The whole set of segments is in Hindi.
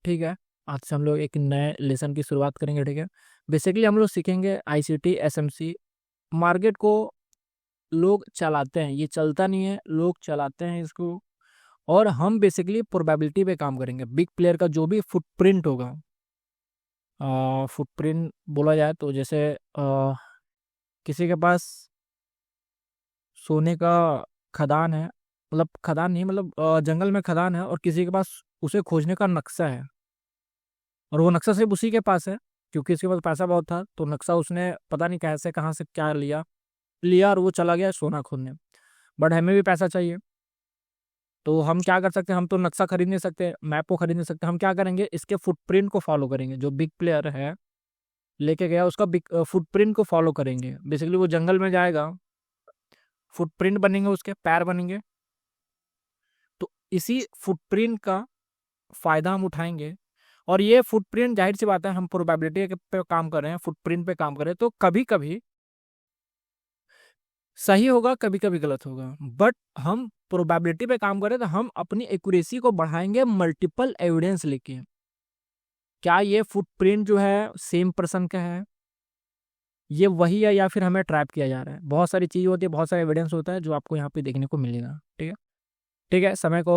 ठीक है। आज से हम लोग एक नए लेसन की शुरुआत करेंगे। ठीक है। बेसिकली हम लोग सीखेंगे आईसीटी एसएमसी। मार्केट को लोग चलाते हैं, ये चलता नहीं है, लोग चलाते हैं इसको। और हम बेसिकली प्रोबेबिलिटी पे काम करेंगे। बिग प्लेयर का जो भी फुटप्रिंट होगा, फुटप्रिंट बोला जाए तो जैसे किसी के पास सोने का खदान है, मतलब खदान नहीं, मतलब जंगल में खदान है, और किसी के पास उसे खोजने का नक्शा है, और वो नक्शा सिर्फ उसी के पास है क्योंकि उसके पास पैसा बहुत था। तो नक्शा उसने पता नहीं कैसे कहाँ से क्या लिया लिया और वो चला गया सोना खोदने। बट हमें भी पैसा चाहिए, तो हम क्या कर सकते हैं? हम तो नक्शा खरीद नहीं सकते, मैप को खरीद नहीं सकते। हम क्या करेंगे? इसके फुटप्रिंट को फॉलो करेंगे। जो बिग प्लेयर है लेके गया, उसका बिग फुटप्रिंट को फॉलो करेंगे। बेसिकली वो जंगल में जाएगा, फुटप्रिंट बनेंगे, उसके पैर बनेंगे। तो इसी फुटप्रिंट का फायदा हम उठाएंगे। और ये फुटप्रिंट, जाहिर सी बात है, हम प्रोबेबिलिटी पे काम कर रहे हैं, फुटप्रिंट पे काम कर रहे हैं, तो कभी कभी सही होगा, कभी कभी गलत होगा। बट हम प्रोबेबिलिटी पे काम करें तो हम अपनी एक्यूरेसी को बढ़ाएंगे मल्टीपल एविडेंस लेके। क्या ये फुटप्रिंट जो है सेम पर्सन का है, ये वही है, या फिर हमें ट्रैप किया जा रहा है? बहुत सारी चीज होती है, बहुत सारा एविडेंस होता है जो आपको यहाँ पे देखने को मिलेगा। ठीक है। ठीक है, समय को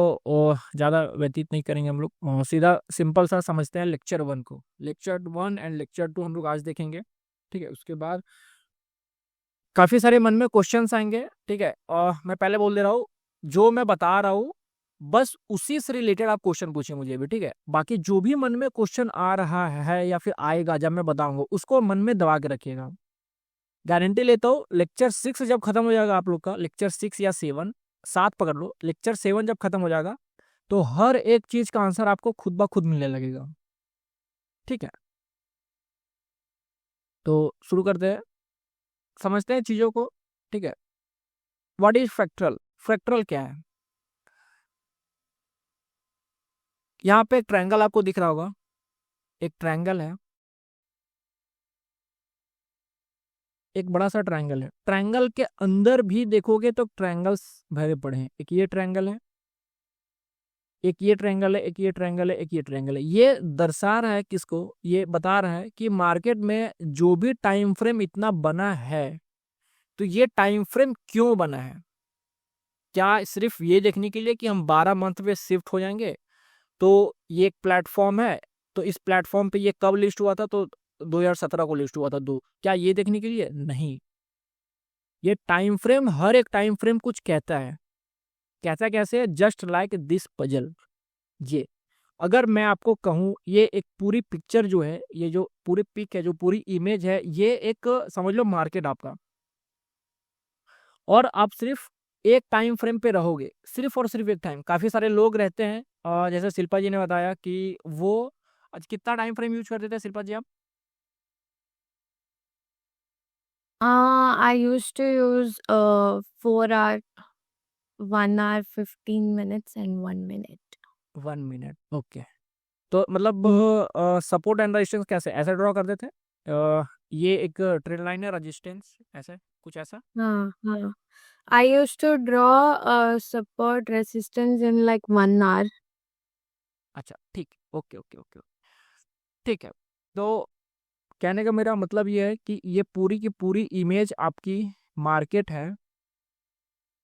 ज़्यादा व्यतीत नहीं करेंगे हम लोग, सीधा सिंपल सा समझते हैं लेक्चर 1 को। लेक्चर 1 एंड लेक्चर 2 हम लोग आज देखेंगे। ठीक है। उसके बाद काफ़ी सारे मन में क्वेश्चंस आएंगे। ठीक है। और मैं पहले बोल दे रहा हूँ, जो मैं बता रहा हूँ बस उसी से रिलेटेड आप क्वेश्चन पूछिए मुझे भी। ठीक है। बाकी जो भी मन में क्वेश्चन आ रहा है या फिर आएगा जब मैं बताऊंगा, उसको मन में दबा के रखिएगा। गारंटी लेता हूँ, लेक्चर 6 जब खत्म हो जाएगा आप लोग का, लेक्चर 6 या 7, 7 पकड़ लो, लेक्चर 7 जब खत्म हो जाएगा तो हर एक चीज का आंसर आपको खुद ब खुद मिलने लगेगा। ठीक है। तो शुरू करते हैं, समझते हैं चीजों को। ठीक है। What is fractal? फ्रैक्टल क्या है? यहाँ पे एक ट्रायंगल आपको दिख रहा होगा, एक ट्रायंगल है, एक बड़ा सा ट्रायंगल है। ट्रायंगल के अंदर भी देखोगे तो ट्रायंगल्स भरे पड़े हैं। एक ये ट्रायंगल है, एक ये ट्रायंगल है, एक ये ट्रायंगल है, एक ये ट्रायंगल है। ये दर्शा रहा है किसको? ये बता रहा है कि मार्केट में जो भी टाइम फ्रेम इतना बना है, तो ये टाइम फ्रेम क्यों बना है? क्या सिर्फ ये देखने के लिए कि हम 12 मंथ पे शिफ्ट हो जाएंगे? तो ये एक प्लेटफॉर्म है, तो इस प्लेटफॉर्म पे ये कब लिस्ट हुआ था? तो 2017 को लिस्ट हुआ था। दो, क्या ये देखने के लिए? नहीं। ये टाइम फ्रेम, हर एक टाइम फ्रेम कुछ कहता है। कहता कैसे? Just like this puzzle. ये अगर मैं आपको कहूं, ये एक पूरी पिक्चर जो है, ये जो पूरी पिक है, जो पूरी इमेज है, ये एक समझ लो मार्केट आपका, और आप सिर्फ एक टाइम फ्रेम पे रहोगे, सिर्फ और सिर्फ एक टाइम। काफी सारे लोग रहते हैं, और जैसे शिल्पा जी ने बताया कि वो आज कितना टाइम फ्रेम यूज करते थे शिल्पा जी आप? I used to use 4 hour, 1 hour, 15 minutes and 1 minute. 1 minute, okay. तो मतलब सपोर्ट एंड रेजिस्टेंस कैसे ऐसे ड्रॉ करते थे? ये एक ट्रेड लाइन है, रेजिस्टेंस ऐसे कुछ ऐसा। हाँ. I used to draw support resistance in like 1 hour. अच्छा, ठीक, ओके ओके ओके। ठीक है। तो कहने का मेरा मतलब ये है कि ये पूरी की पूरी इमेज आपकी मार्केट है,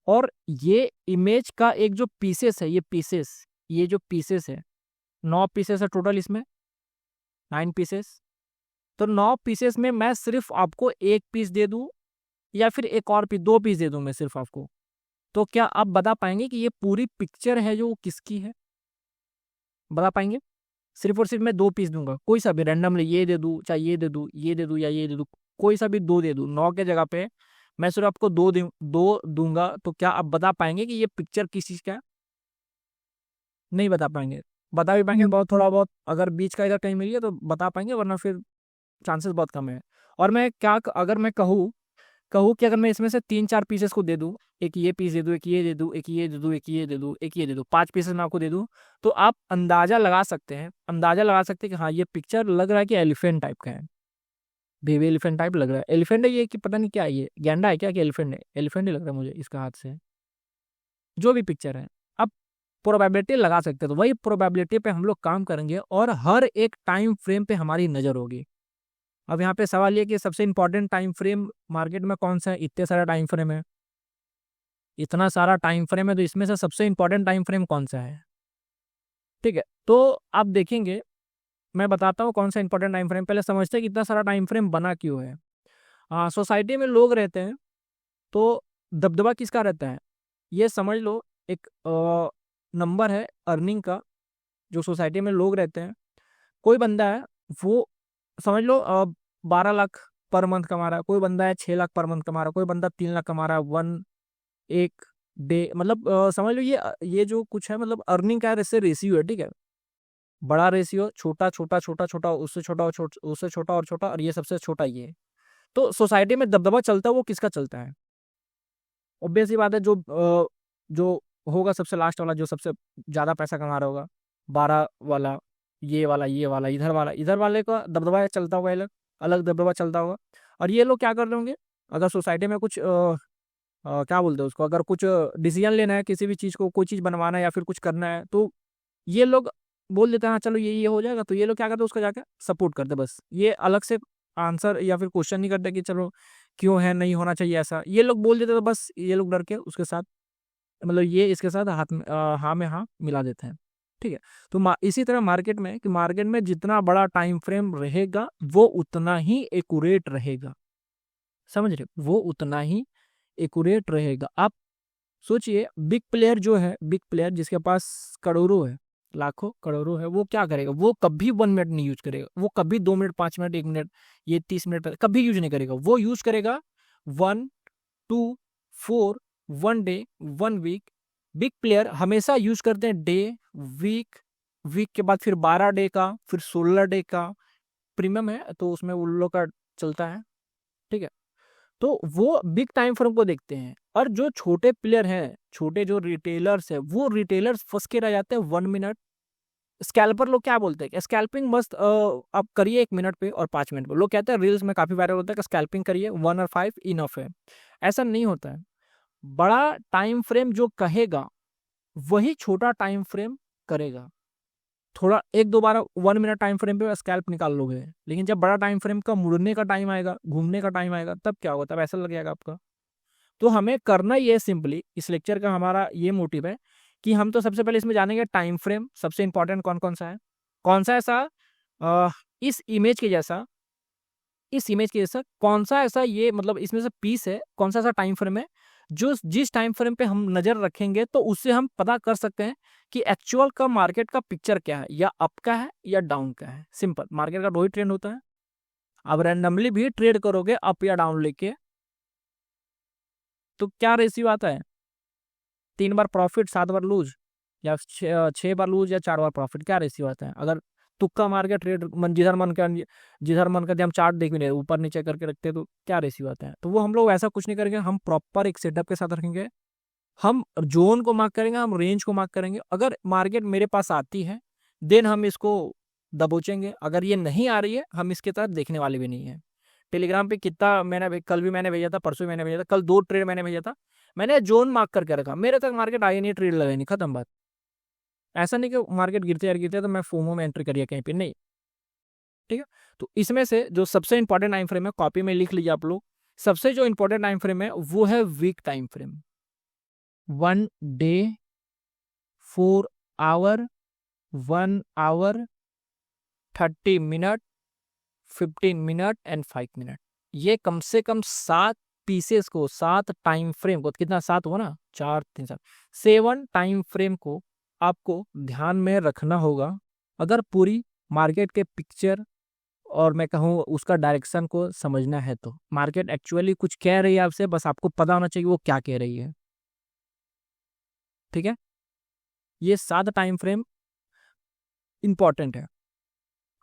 और ये इमेज का एक जो पीसेस है, ये जो पीसेस है, 9 पीसेस है टोटल इसमें, 9 पीसेस। तो 9 पीसेस में मैं सिर्फ आपको एक पीस दे दूं, या फिर एक और पीस, 2 पीस दे दूं मैं सिर्फ आपको, तो क्या आप बता पाएंगे कि ये पूरी पिक्चर है जो वो किसकी है? बता पाएंगे? सिर्फ और सिर्फ मैं 2 पीस दूंगा, कोई सा भी रैंडमली, ये दे दूं, चाहे ये दे दूं, ये दे दूं, या ये दे दूं, कोई सा भी दो दे दूं, 9 के जगह पे मैं सिर्फ आपको दो दूंगा, तो क्या आप बता पाएंगे कि ये पिक्चर किस चीज का है? नहीं बता पाएंगे। बता भी पाएंगे बहुत थोड़ा बहुत, अगर बीच का इधर कहीं मिल गया तो बता पाएंगे, वरना फिर चांसेस बहुत कम है। और मैं क्या, अगर मैं कहूँ कहूँ कि अगर मैं इसमें से 3-4 पीसेस को दे दूं, एक ये पीस दे दूं, एक ये दे दूं, एक ये दे दूं, एक ये दे दूं, एक ये दे दूं, 5 पीसेस मैं आपको दे दूं, तो आप अंदाजा लगा सकते हैं, कि हाँ ये पिक्चर लग रहा है कि एलिफेंट टाइप का है, बेबी एलिफेंट टाइप लग रहा है। एलिफेंट है ये कि पता नहीं क्या है, ये गैंडा है क्या कि एलिफेंट है? एलिफेंट ही लग रहा है मुझे इसका हाथ से, जो भी पिक्चर है। अब प्रोबेबिलिटी लगा सकते हैं। तो वही प्रोबेबिलिटी पे हम लोग काम करेंगे और हर एक टाइम फ्रेम पे हमारी नज़र होगी। अब यहाँ पे सवाल ये कि सबसे इंपॉर्टेंट टाइम फ्रेम मार्केट में कौन सा है? इतने सारा टाइम फ्रेम है, इतना सारा टाइम फ्रेम है, तो इसमें से सबसे इंपॉर्टेंट टाइम फ्रेम कौन सा है? ठीक है, तो आप देखेंगे, मैं बताता हूँ कौन सा इंपॉर्टेंट टाइम फ्रेम। पहले समझते हैं कि इतना सारा टाइम फ्रेम बना क्यों है। सोसाइटी में लोग रहते हैं तो दबदबा किसका रहता है? ये समझ लो एक नंबर है अर्निंग का, जो सोसाइटी में लोग रहते हैं। कोई बंदा है, वो समझ लो 12 लाख पर मंथ कमा रहा है, कोई बंदा है 6 लाख पर मंथ कमा रहा है, कोई बंदा 3 लाख कमा रहा है एक डे। मतलब समझ लो ये जो कुछ है, मतलब अर्निंग का इससे रेशियो है। ठीक है, बड़ा रेशियो, छोटा छोटा छोटा छोटा, उससे छोटा और उससे छोटा और छोटा, और ये सबसे छोटा ये है। तो सोसाइटी में दबदबा चलता है वो किसका चलता है? ऑब्वियस ही बात है, जो होगा सबसे लास्ट वाला, जो सबसे ज्यादा पैसा कमा रहा होगा, 12 वाला, ये वाला, ये वाला, इधर वाले का दबदबा चलता होगा, अलग अलग दबदबा चलता होगा। और ये लोग क्या कर रहे होंगे? अगर सोसाइटी में कुछ क्या बोलते हैं उसको, अगर कुछ डिसीजन लेना है, किसी भी चीज़ को, कोई चीज़ बनवाना है या फिर कुछ करना है, तो ये लोग बोल देते हैं हाँ चलो ये हो जाएगा, तो ये लोग क्या करते हैं? उसका जाकर सपोर्ट करते हैं। बस ये अलग से आंसर या फिर क्वेश्चन नहीं करते कि चलो क्यों है, नहीं होना चाहिए ऐसा, ये लोग बोल देते, तो बस ये लोग डर के उसके साथ, मतलब ये इसके साथ हाँ में हाँ मिला देते हैं। ठीक है, तो इसी तरह मार्केट में, कि मार्केट में जितना बड़ा टाइम फ्रेम रहेगा वो उतना ही एक्यूरेट रहेगा। समझ रहे? वो उतना ही एक्यूरेट रहेगा। आप सोचिए, बिग प्लेयर जो है, बिग प्लेयर जिसके पास करोड़ों है, लाखों करोड़ों है, वो क्या करेगा? वो कभी 1 मिनट नहीं यूज करेगा, वो कभी 2 मिनट, 5 मिनट, 1 मिनट, ये 30 मिनट कभी यूज नहीं करेगा। वो यूज करेगा 1, 2, 4, 1 डे, 1 वीक। बिग प्लेयर हमेशा यूज करते हैं डे, वीक, वीक के बाद फिर 12 डे का, फिर 16 डे का। प्रीमियम है तो उसमें उन लोग का चलता है। ठीक है, तो वो बिग टाइम फ्रेम को देखते हैं। और जो छोटे प्लेयर हैं, छोटे जो रिटेलर्स है, वो रिटेलर्स फंस के रह जाते हैं 1 मिनट। स्कैल्पर लोग क्या बोलते हैं कि स्कैल्पिंग मस्त आप करिए 1 मिनट पे और 5 मिनट पे। लोग कहते हैं, रील्स में काफी वायरल होता है कि स्कैल्पिंग करिए 1 और 5 इनफ है। ऐसा नहीं होता है। बड़ा टाइम फ्रेम जो कहेगा वही छोटा टाइम फ्रेम करेगा। थोड़ा 1-2 बार 1 मिनट टाइम फ्रेम पे स्कैल्प निकाल लोगे, लेकिन जब बड़ा टाइम फ्रेम का मुड़ने का टाइम आएगा, घूमने का टाइम आएगा, तब क्या होगा? तब ऐसा लग जाएगा आपका। तो हमें करना ये सिंपली, इस लेक्चर का हमारा ये मोटिव है कि हम तो सबसे पहले इसमें जानेंगे टाइम फ्रेम सबसे इंपॉर्टेंट कौन कौन सा है, कौन सा ऐसा अ, इस इमेज के जैसा, इस इमेज के जैसा कौन सा ऐसा, ये मतलब इसमें से पीस है, कौन सा ऐसा टाइम फ्रेम है जो जिस टाइम फ्रेम पे हम नजर रखेंगे तो उससे हम पता कर सकते हैं कि एक्चुअल का मार्केट का पिक्चर क्या है, या अप का है या डाउन का है। सिंपल, मार्केट का 2 ही ट्रेंड होता है। अब रैंडमली भी ट्रेड करोगे अप या डाउन लेके, तो क्या रेशियो आता है? 3 बार प्रॉफिट, 7 बार लूज, या 6 बार लूज या 4 बार प्रॉफिट, क्या रेशियो आता है? अगर तुक्का मार के ट्रेड जिधर मन कर हम चार्ट देख भी नहीं, ऊपर नीचे करके रखते तो क्या रेशियो आता है? तो वो हम लोग ऐसा कुछ नहीं करेंगे, हम प्रॉपर एक सेटअप के साथ रखेंगे। हम जोन को मार्क करेंगे, हम रेंज को मार्क करेंगे। अगर मार्केट मेरे पास आती है देन हम इसको दबोचेंगे, अगर ये नहीं आ रही है हम इसके तरफ देखने वाले भी नहीं है। टेलीग्राम पे कितना मैंने कल भी मैंने भेजा था, परसों भी मैंने भेजा था, कल 2 ट्रेड मैंने भेजा था। मैंने जोन मार्क करके रखा, मेरे तक मार्केट आई नहीं, ट्रेड लगा नहीं, खत्म बात। ऐसा नहीं कि मार्केट गिरते तो मैं फोमो में एंट्री करिए कहीं पे, नहीं। ठीक है, तो इसमें से जो सबसे इंपॉर्टेंट टाइम फ्रेम है, कॉपी में लिख लीजिए आप लोग। सबसे जो इंपॉर्टेंट टाइम फ्रेम है वो है week time frame. 1 day, 4 hour, 1 hour, 30 minute, 15 minute and 5 minute. ये कम से कम 7 पीसेस को, 7 टाइम फ्रेम को, कितना 7 हुआ ना, 4, 3, 7, 7 टाइम फ्रेम को आपको ध्यान में रखना होगा। अगर पूरी मार्केट के पिक्चर और मैं कहूँ उसका डायरेक्शन को समझना है, तो मार्केट एक्चुअली कुछ कह रही है आपसे, बस आपको पता होना चाहिए वो क्या कह रही है। ठीक है, ये 7 टाइम फ्रेम इंपॉर्टेंट है।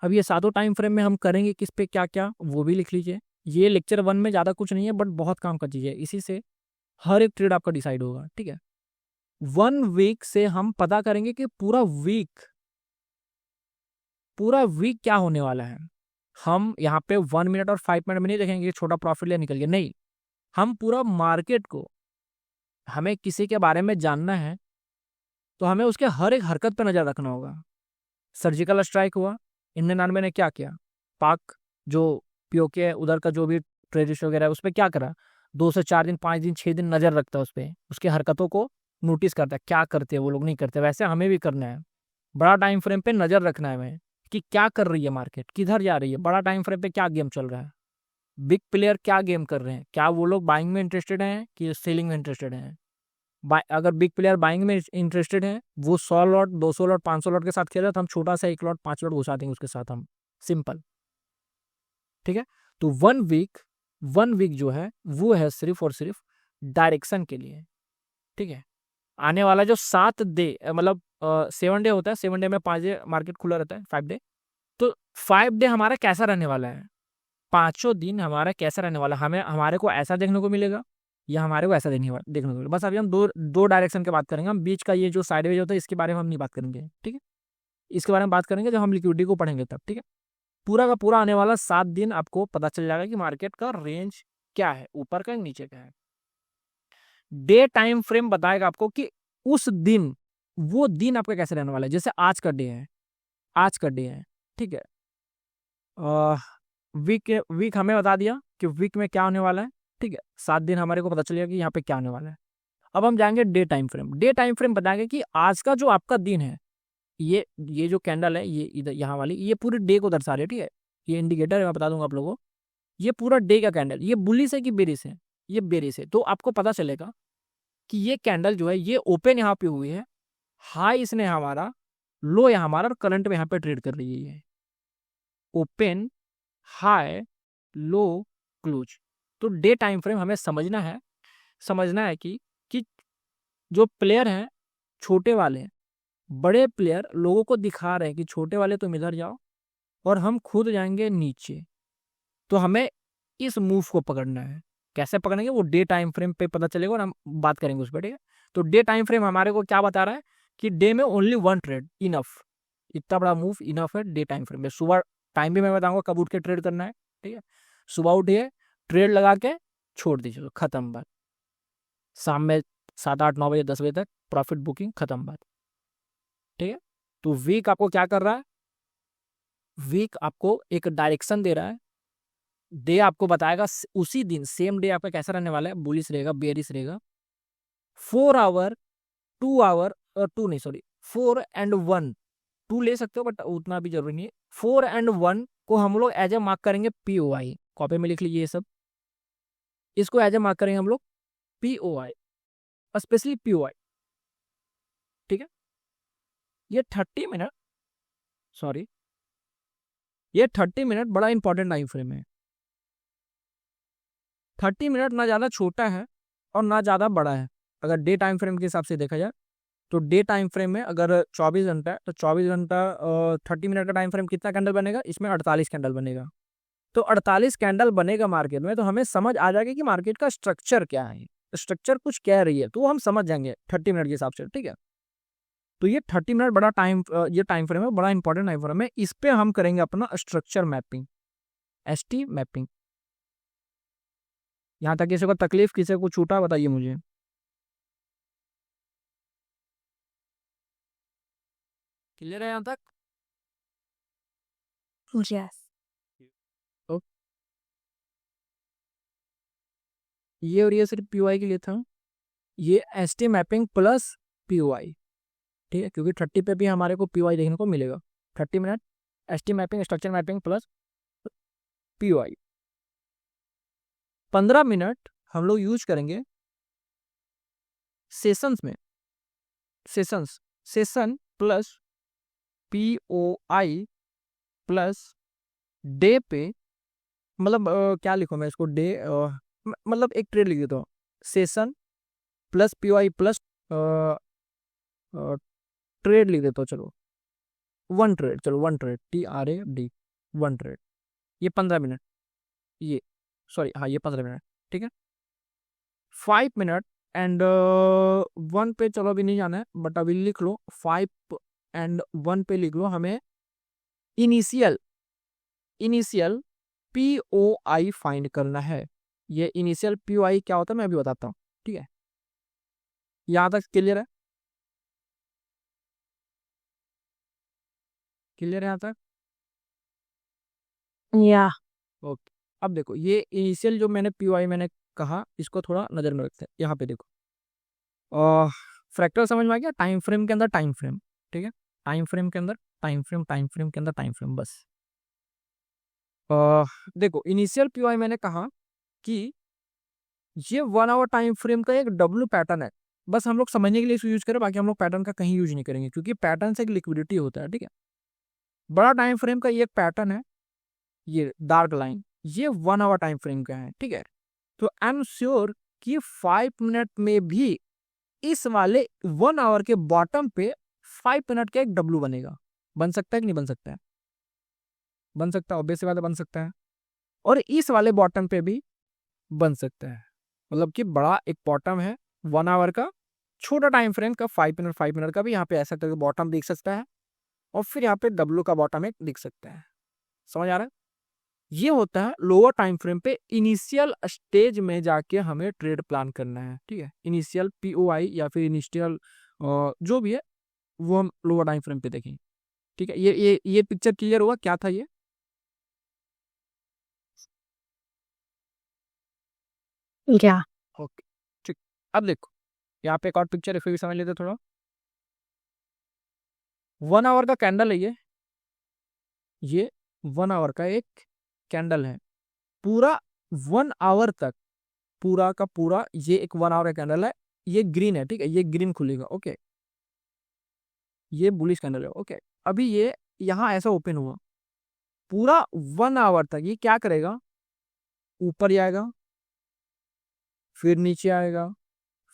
अब ये 7 टाइम फ्रेम में हम करेंगे किस पे क्या क्या, वो भी लिख लीजिए। ये लेक्चर 1 में ज़्यादा कुछ नहीं है, बट बहुत काम का चीज़ है, इसी से हर एक ट्रेड आपका डिसाइड होगा। ठीक है, 1 वीक से हम पता करेंगे कि पूरा वीक क्या होने वाला है। हम यहाँ पे 1 मिनट और 5 मिनट में नहीं देखेंगे कि छोटा प्रॉफिट ले निकल गया, नहीं। हम पूरा मार्केट को, हमें किसी के बारे में जानना है तो हमें उसके हर एक हरकत पर नजर रखना होगा। सर्जिकल स्ट्राइक हुआ, इंडियन आर्मी ने क्या किया, पाक जो पीओके है उधर का जो भी टेररिस्ट वगैरह है उस पर क्या करा, 2 से 4 दिन 5 दिन 6 दिन नजर रखता है उस पर, उसकी हरकतों को नोटिस करता है, क्या करते हैं वो लोग, नहीं करते। वैसे हमें भी करना है, बड़ा टाइम फ्रेम पे नजर रखना है हमें कि क्या कर रही है मार्केट, किधर जा रही है, बड़ा टाइम फ्रेम पे क्या गेम चल रहा है, बिग प्लेयर क्या गेम कर रहे हैं, क्या वो लोग बाइंग में इंटरेस्टेड हैं कि सेलिंग में इंटरेस्टेड हैं। अगर बिग प्लेयर बाइंग में इंटरेस्टेड है, वो 100 लॉट 200 लॉट 500 लॉट के साथ खेल रहा है, तो हम छोटा सा 1 लॉट 5 लॉट घुसा देंगे उसके साथ हम, सिंपल। ठीक है, तो 1 वीक जो है वो है सिर्फ और सिर्फ डायरेक्शन के लिए। ठीक है, आने वाला जो 7 डे मतलब 7 डे होता है, 7 डे में 5 डे मार्केट खुला रहता है, 5 डे, तो 5 डे हमारा कैसा रहने वाला है, 5 दिन हमारा कैसा रहने वाला, हमें हमारे को ऐसा देखने को मिलेगा या हमारे को ऐसा देखने को मिलेगा। बस अभी हम दो डायरेक्शन की बात करेंगे, हम बीच का ये जो साइडवेज होता है इसके बारे में हम नहीं बात करेंगे। ठीक है, इसके बारे में बात करेंगे जब हम लिक्विडिटी को पढ़ेंगे तब। ठीक है, पूरा का पूरा आने वाला 7 दिन आपको पता चल जाएगा कि मार्केट का रेंज क्या है, ऊपर का नीचे का है। डे टाइम फ्रेम बताएगा आपको कि उस दिन वो दिन आपका कैसे रहने वाला है। जैसे आज का डे है, आज का डे है, ठीक है, वीक हमें बता दिया कि वीक में क्या होने वाला है। ठीक है, 7 दिन हमारे को पता चलेगा कि यहाँ पे क्या होने वाला है। अब हम जाएंगे day time frame. Day time frame बताएंगे कि आज का जो आपका दिन है, ये जो कैंडल है, ये इधर यहाँ वाली, ये पूरे डे को दर्शा रही है। ठीक है, ये इंडिकेटर है, मैं बता दूंगा आप लोगों को, ये पूरा डे का कैंडल, ये बुलिश है कि बेरिश है, ये बेरिश है। तो आपको पता चलेगा कि ये कैंडल जो है ये ओपन यहाँ पे हुई है, हाई इसने हमारा, लो यहाँ हमारा, और करंट में यहाँ पे ट्रेड कर रही है, ओपन हाई लो क्लोज। तो डे टाइम फ्रेम हमें समझना है कि जो प्लेयर हैं छोटे वाले, बड़े प्लेयर लोगों को दिखा रहे हैं कि छोटे वाले तुम इधर जाओ और हम खुद जाएंगे नीचे। तो हमें इस मूव को पकड़ना है। कैसे पकड़ेंगे वो डे टाइम फ्रेम पे पता चलेगा और हम बात करेंगे उस पर। ठीक है, तो डे टाइम फ्रेम हमारे को क्या बता रहा है कि डे में ओनली 1 ट्रेड इनफ, इतना बड़ा मूव इनफ है डे टाइम फ्रेम में। सुबह टाइम भी मैं बताऊंगा कब उठ के ट्रेड करना है। ठीक है, सुबह उठिए, ट्रेड लगा के छोड़ दीजिए, खत्म बात। शाम में 7 8 9 बजे 10 बजे तक प्रॉफिट बुकिंग, खत्म बात। ठीक है, तो वीक आपको क्या कर रहा है, वीक आपको एक डायरेक्शन दे रहा है, डे आपको बताएगा उसी दिन सेम डे आपका कैसा रहने वाला है, बुलिश रहेगा बेरिश रहेगा। 4 आवर 2 आवर और 2 नहीं सॉरी 4 और 1, 2 ले सकते हो बट उतना भी जरूरी नहीं है। 4 और 1 को हम लोग एज ए मार्क करेंगे POI, कॉपी में लिख लीजिए ये सब, इसको एज ए मार्क करेंगे हम लोग POI, स्पेशली POI। ठीक है, ये 30 मिनट, सॉरी ये 30 मिनट बड़ा इंपॉर्टेंट टाइम फ्रेम है। 30 मिनट ना ज़्यादा छोटा है और ना ज़्यादा बड़ा है। अगर डे टाइम फ्रेम के हिसाब से देखा जाए तो डे टाइम फ्रेम में अगर 24 घंटा है तो 24 घंटा 30 मिनट का टाइम फ्रेम कितना कैंडल बनेगा, इसमें 48 कैंडल बनेगा। तो 48 कैंडल बनेगा मार्केट में, तो हमें समझ आ जाएगा कि मार्केट का स्ट्रक्चर क्या है, स्ट्रक्चर कुछ कह रही है, तो हम समझ जाएंगे 30 मिनट के हिसाब से। ठीक है, तो ये 30 मिनट बड़ा टाइम, ये टाइम फ्रेम है, बड़ा इंपॉर्टेंट टाइम फ्रेम है। इस पे हम करेंगे अपना स्ट्रक्चर मैपिंग, ST मैपिंग। यहाँ तक किसी को तकलीफ, किसी को छूटा, बताइए मुझे। क्लियर है यहाँ तक? Yes. तो ये और ये सिर्फ POI के लिए था, ये ST मैपिंग प्लस POI। ठीक है, क्योंकि 30 पे भी हमारे को POI देखने को मिलेगा। 30 minute ST mapping, structure mapping plus POI। 15 minute हम लोग यूज करेंगे सेशंस में, session plus POI plus day पे, मतलब क्या लिखूं मैं इसको, डे मतलब एक ट्रेड लिख देता हूँ, session plus POI plus trade लिख देता हूँ, चलो 1 ट्रेड, चलो 1 ट्रेड TRAD 1 ट्रेड। ये 15 मिनट, ये सॉरी हाँ ये 15 मिनट। ठीक है, 5 मिनट एंड 1 पे चलो अभी नहीं जाना है, बट अभी लिख लो 5 और 1 पे लिख लो, हमें इनिशियल POI फाइंड करना है। ये इनिशियल POI क्या होता है मैं अभी बताता हूँ। ठीक है, यहाँ तक क्लियर है? क्लियर है यहाँ तक? Yeah. ओके। अब देखो ये इनिशियल जो मैंने पीओआई मैंने कहा, इसको थोड़ा नज़र में रखते हैं। यहाँ पे देखो फ्रैक्टल समझ में आ गया, टाइम फ्रेम के अंदर टाइम फ्रेम, ठीक है, टाइम फ्रेम के अंदर टाइम फ्रेम, टाइम फ्रेम के अंदर टाइम फ्रेम, बस। देखो इनिशियल पीओआई मैंने कहा कि ये 1 आवर टाइम फ्रेम का एक डब्ल्यू पैटर्न है, बस हम लोग समझने के लिए इसको यूज करें, बाकी हम लोग पैटर्न का कहीं यूज नहीं करेंगे, क्योंकि पैटर्न से एक लिक्विडिटी होता है, ठीक है। बड़ा टाइम फ्रेम का ये एक पैटर्न है, ये डार्क लाइन, ये 1 आवर टाइम फ्रेम का है, ठीक है। तो आई एम श्योर कि 5 मिनट में भी इस वाले 1 आवर के बॉटम पे 5 मिनट का एक डब्ल्यू बनेगा। बन सकता है कि नहीं बन सकता है? बन सकता है, ऑब्वियस बात है, बन सकता है। और इस वाले बॉटम पे भी बन सकता है, मतलब कि बड़ा एक बॉटम है 1 आवर का, छोटा टाइम फ्रेम का 5 मिनट 5 मिनट का भी यहाँ पे ऐसा करके बॉटम दिख सकता है, और फिर यहाँ पे डब्ल्यू का बॉटम एक दिख सकता है। समझ आ रहा है? ये होता है लोअर टाइम फ्रेम पे इनिशियल स्टेज में जाके हमें ट्रेड प्लान करना है, ठीक है। इनिशियल पीओआई या फिर इनिशियल जो भी है वो हम लोअर टाइम फ्रेम पे देखेंगे, ठीक है। ये पिक्चर क्लियर हुआ क्या था ये? Yeah. ओके, ठीक। अब देखो यहाँ पे एक और पिक्चर है, फिर भी समझ लेते थोड़ा। 1 आवर का कैंडल है ये 1 आवर का एक कैंडल है, पूरा 1 आवर तक, पूरा का पूरा ये एक 1 आवर का कैंडल है, ये ग्रीन है, ठीक है, ये ग्रीन खुलेगा, ओके। ये बुलिश कैंडल है, ओके। अभी ये यहाँ ऐसा ओपन हुआ, पूरा 1 आवर तक ये क्या करेगा, ऊपर जाएगा, फिर नीचे आएगा,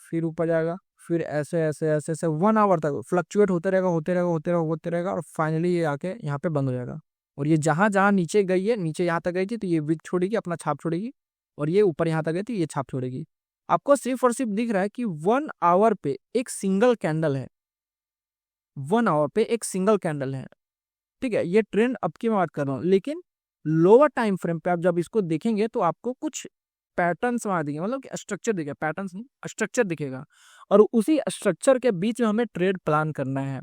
फिर ऊपर जाएगा, फिर ऐसे ऐसे ऐसे ऐसे 1 आवर तक फ्लक्चुएट होते रहेगा, होते रहेगा, होते रहेगा, होते रहेगा, और फाइनली ये आके यहाँ पे बंद हो जाएगा। और ये जहां जहां नीचे गई है, नीचे यहाँ तक गई थी तो ये विक छोड़ेगी, अपना छाप छोड़ेगी, और ये ऊपर यहाँ तक गई थी, ये छाप छोड़ेगी। आपको सिर्फ और सिर्फ दिख रहा है कि 1 आवर पे एक सिंगल कैंडल है, 1 आवर पे एक सिंगल कैंडल है, ठीक है। ये ट्रेंड अब की मैं बात कर रहा हूँ, लेकिन लोअर टाइम फ्रेम पे आप जब इसको देखेंगे तो आपको कुछ पैटर्न्स वहां दिखेगा, मतलब कि स्ट्रक्चर दिखेगा, पैटर्न्स नहीं, स्ट्रक्चर दिखेगा, और उसी स्ट्रक्चर के बीच में हमें ट्रेड प्लान करना है।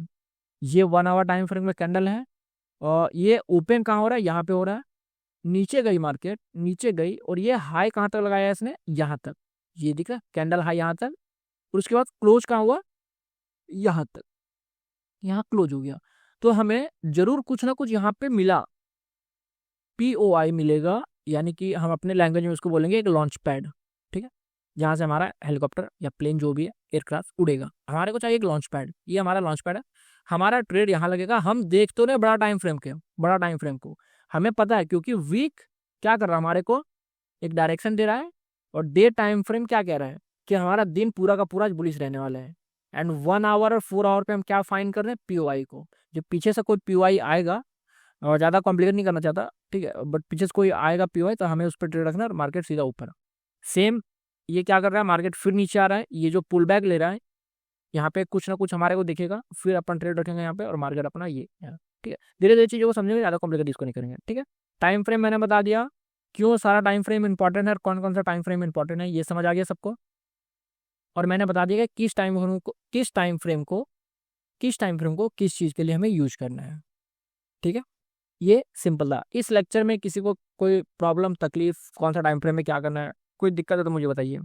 ये 1 आवर टाइम फ्रेम में कैंडल है, और ये ओपन कहाँ हो रहा है, यहाँ पे हो रहा है, नीचे गई मार्केट, नीचे गई, और ये हाई कहाँ तक लगाया है इसने, यहाँ तक, ये दिख रहा है कैंडल हाई यहाँ तक, और उसके बाद क्लोज कहाँ हुआ, यहाँ तक, यहाँ क्लोज हो गया। तो हमें जरूर कुछ ना कुछ यहाँ पे मिला, पीओआई मिलेगा, यानी कि हम अपने लैंग्वेज में उसको बोलेंगे एक लॉन्च पैड, ठीक है, जहाँ से हमारा हेलीकॉप्टर या प्लेन जो भी है एयरक्राफ्ट उड़ेगा, हमारे को चाहिए एक लॉन्च पैड, ये हमारा लॉन्च पैड है। हमारा ट्रेड यहाँ लगेगा, हम देख तो रहे बड़ा टाइम फ्रेम के, बड़ा टाइम फ्रेम को हमें पता है, क्योंकि वीक क्या कर रहा है, हमारे को एक डायरेक्शन दे रहा है, और डे टाइम फ्रेम क्या कह रहा है कि हमारा दिन पूरा का पूरा बुलिश रहने वाला है। एंड 1 आवर और 4 आवर पे हम क्या फाइन कर रहे हैं, पीओआई को। जब पीछे से कोई पीओआई आएगा, और ज़्यादा कॉम्प्लिकेट नहीं करना चाहता, ठीक है, बट पीछे से कोई आएगा पीओआई तो हमें उस पर ट्रेड रखना है, और मार्केट सीधा ऊपर। सेम ये क्या कर रहा है, मार्केट फिर नीचे आ रहा है, ये जो पुल बैक ले रहा है, यहाँ पे कुछ ना कुछ हमारे को दिखेगा, फिर अपन ट्रेड रखेंगे यहाँ पे, और मार्केट अपना ये यहाँ, ठीक है। धीरे धीरे चीज़ों को समझेंगे, ज़्यादा कॉम्प्लिकेट इसको नहीं करेंगे, ठीक है। टाइम फ्रेम मैंने बता दिया, क्यों सारा टाइम फ्रेम इंपॉर्टेंट है, और कौन कौन सा टाइम फ्रेम इंपॉर्टेंट है, ये समझ आ गया सबको। और मैंने बता दिया कि किस टाइम फ्रेम को किस चीज़ के लिए हमें यूज करना है, ठीक है। ये सिंपल था। इस लेक्चर में किसी को कोई प्रॉब्लम तकलीफ, कौन सा टाइम फ्रेम में क्या करना है, कोई दिक्कत है तो मुझे बताइए।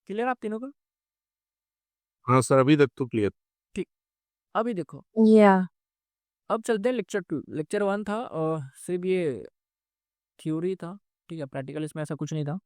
क्लियर आप तीनों को? हाँ सर, अभी तक तो क्लियर। ठीक। अभी देखो, Yeah. अब चलते हैं लेक्चर 2। लेक्चर 1 था और सिर्फ ये थ्योरी था, ठीक है, प्रैक्टिकल इसमें ऐसा कुछ नहीं था।